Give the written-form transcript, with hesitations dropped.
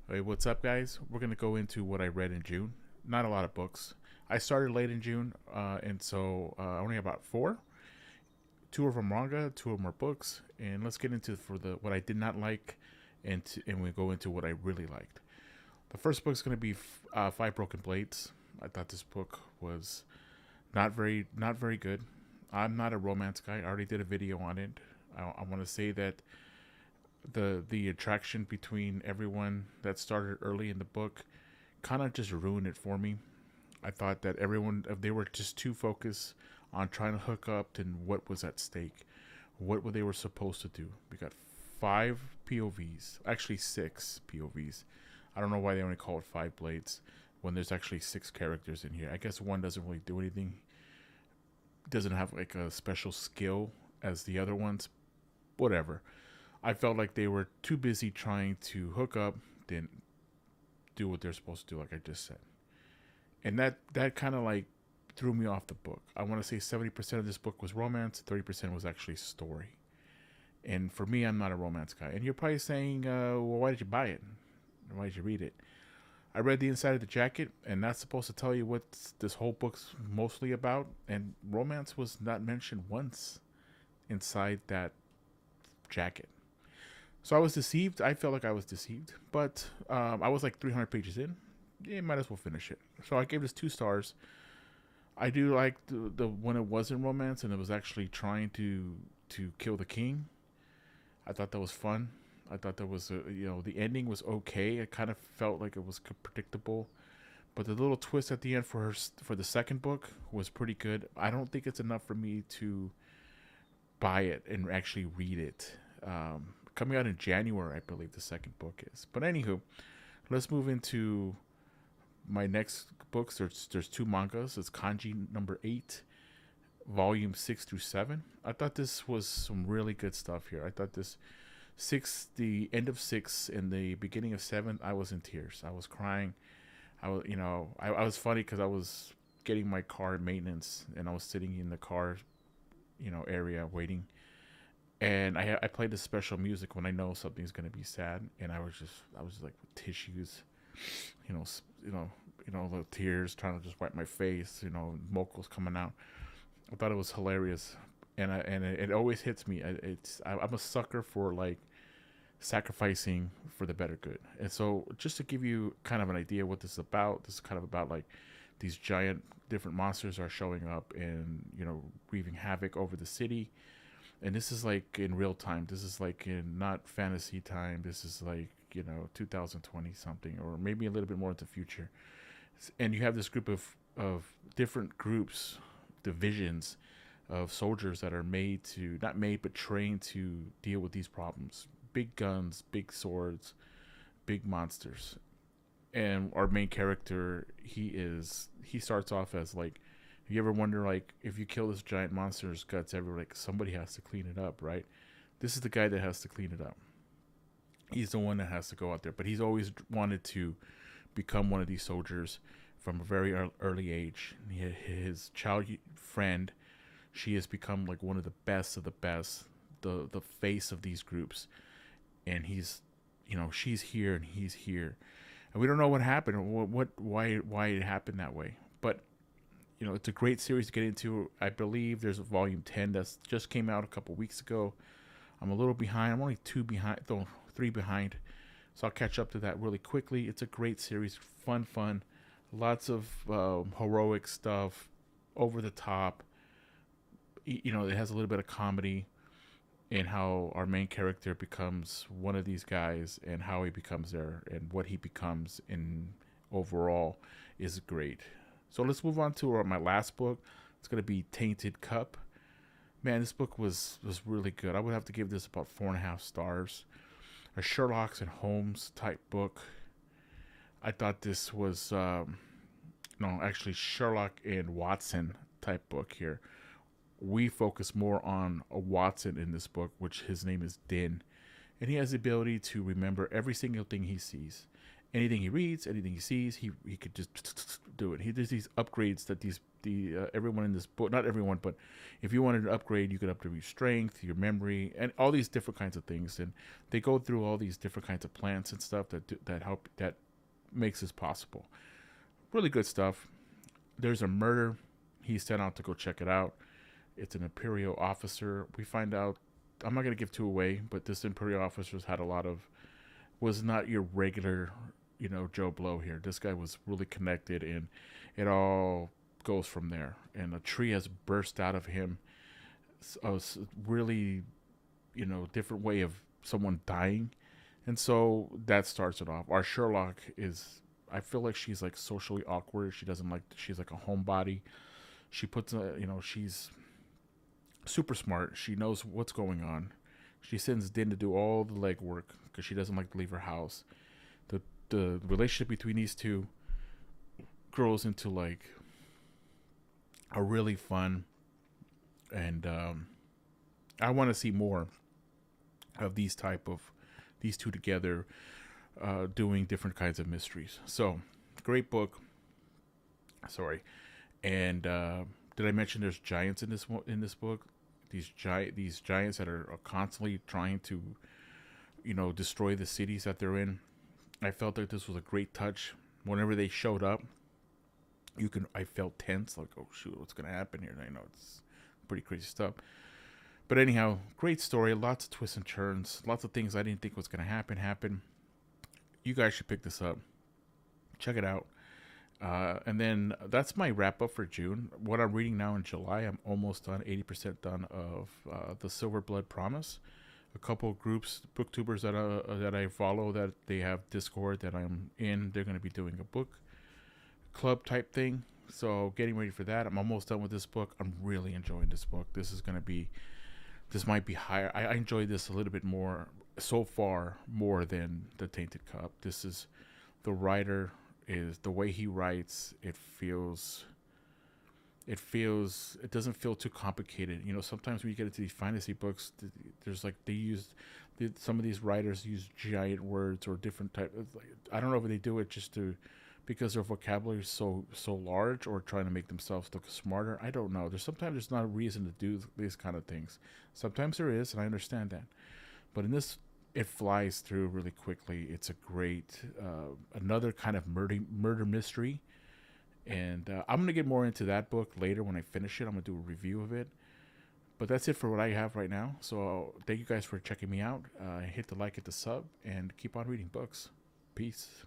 Hey, what's up, guys? We're gonna go into what I read in June. Not a lot of books. I started late in June, and so I only have about four. Two of them manga, two of them are books, and let's get into for the what I did not like, and we go into what I really liked. The first book is gonna be Five Broken Blades. I thought this book was not very good. I'm not a romance guy. I already did a video on it. I want to say that the attraction between everyone that started early in the book kind of just ruined it for me. I thought that everyone, if they were just too focused on trying to hook up, then what was at stake, what were they were supposed to do. We got five POVs, actually six POVs. I don't know why they only call it five blades when there's actually six characters in here. I guess one doesn't really do anything, doesn't have like a special skill as the other ones. Whatever. I felt like they were too busy trying to hook up, didn't do what they're supposed to do, like I just said, and that kind of like threw me off the book. I want to say 70% of this book was romance, 30% was actually story. And for me, I'm not a romance guy. And you're probably saying, well, why did you buy it? Why did you read it? I read the inside of the jacket, and that's supposed to tell you what this whole book's mostly about. And romance was not mentioned once inside that jacket. So I was deceived. I felt like I was deceived, but I was like 300 pages in. Yeah, might as well finish it. So I gave this 2 stars. I do like the when it wasn't romance and it was actually trying to kill the king. I thought that was fun. I thought that was the ending was okay. It kind of felt like it was predictable, but the little twist at the end for the second book was pretty good. I don't think it's enough for me to buy it and actually read it. Coming out in January, I believe the second book is. But anywho, let's move into my next books. There's two mangas. It's Kanji number 8, volume 6 through 7. I thought this was some really good stuff here. I thought this the end of 6 and the beginning of 7, I was in tears. I was crying. I was funny because I was getting my car maintenance and I was sitting in the car, area waiting, and I played the special music when I know something's gonna be sad, and I was like with tissues, you know, the tears trying to just wipe my face, mocos coming out. I thought it was hilarious, and it always hits me. I'm a sucker for like sacrificing for the better good, and so just to give you kind of an idea what this is about, this is kind of about like these giant different monsters are showing up and wreaking havoc over the city, and this is like in real time. This is like in not fantasy time. This is like 2020 something, or maybe a little bit more into the future. And you have this group of different groups, divisions of soldiers that are made to not made but trained to deal with these problems. Big guns, big swords, big monsters. And our main character, he starts off as like, you ever wonder like if you kill this giant monster's guts ever, like somebody has to clean it up, right? This is the guy that has to clean it up. He's the one that has to go out there, but he's always wanted to become one of these soldiers from a very early age. His child friend, she has become like one of the best of the best, the face of these groups, and she's here and he's here, and we don't know what happened or why it happened that way. But it's a great series to get into. I believe there's a volume 10 that's just came out a couple weeks ago. I'm a little behind. I'm only 2 behind, though 3 behind. So I'll catch up to that really quickly. It's a great series, fun, lots of heroic stuff, over the top. It has a little bit of comedy in how our main character becomes one of these guys and how he becomes there and what he becomes in overall is great. So let's move on to my last book. It's gonna be Tainted Cup. Man, this book was really good. I would have to give this about 4.5 stars. A Sherlock and Holmes type book. I thought this was no, actually Sherlock and Watson type book here. We focus more on a Watson in this book, which his name is Din, and he has the ability to remember every single thing he sees, anything he reads, anything he sees, he could just do it. He does these upgrades that the everyone in this book, not everyone, but if you wanted to upgrade, you could upgrade your strength, your memory, and all these different kinds of things. And they go through all these different kinds of plants and stuff that help that makes this possible. Really good stuff. There's a murder. He's sent out to go check it out. It's an Imperial officer. We find out. I'm not gonna give two away, but this Imperial officer's had a lot of was not your regular, Joe Blow here. This guy was really connected, and it all goes from there. And a tree has burst out of him. A really, different way of someone dying, and so that starts it off. Our Sherlock is. I feel like she's like socially awkward. She doesn't like. She's like a homebody. She puts she's super smart. She knows what's going on. She sends Din to do all the legwork because she doesn't like to leave her house. The relationship between these two grows into like a really fun, and I want to see more of these two together, doing different kinds of mysteries. So great book. Sorry, and did I mention there's giants in this book? These giants that are constantly trying to destroy the cities that they're in. I felt like this was a great touch. Whenever they showed up, I felt tense, like, oh shoot, what's gonna happen here? And I know it's pretty crazy stuff. But anyhow, great story, lots of twists and turns, lots of things I didn't think was gonna happen. You guys should pick this up. Check it out. And then that's my wrap up for June. What I'm reading now in July, I'm almost done, 80% done of the Silver Blood Promise. A couple of groups, booktubers that I follow, that they have Discord that I'm in. They're going to be doing a book club type thing. So getting ready for that. I'm almost done with this book. I'm really enjoying this book. This might be higher. I enjoy this a little bit more so far, more than the Tainted Cup. This is the writer. Is the way he writes, it doesn't feel too complicated. Sometimes when you get into these fantasy books, there's like some of these writers use giant words or different type of, like, I don't know if they do it just because their vocabulary is so large, or trying to make themselves look smarter. I don't know. There's not a reason to do these kind of things. Sometimes there is, and I understand that. But in this, it flies through really quickly. It's a great, another kind of murder mystery. And I'm going to get more into that book later when I finish it. I'm going to do a review of it. But that's it for what I have right now. So thank you guys for checking me out. Hit the like, hit the sub, and keep on reading books. Peace.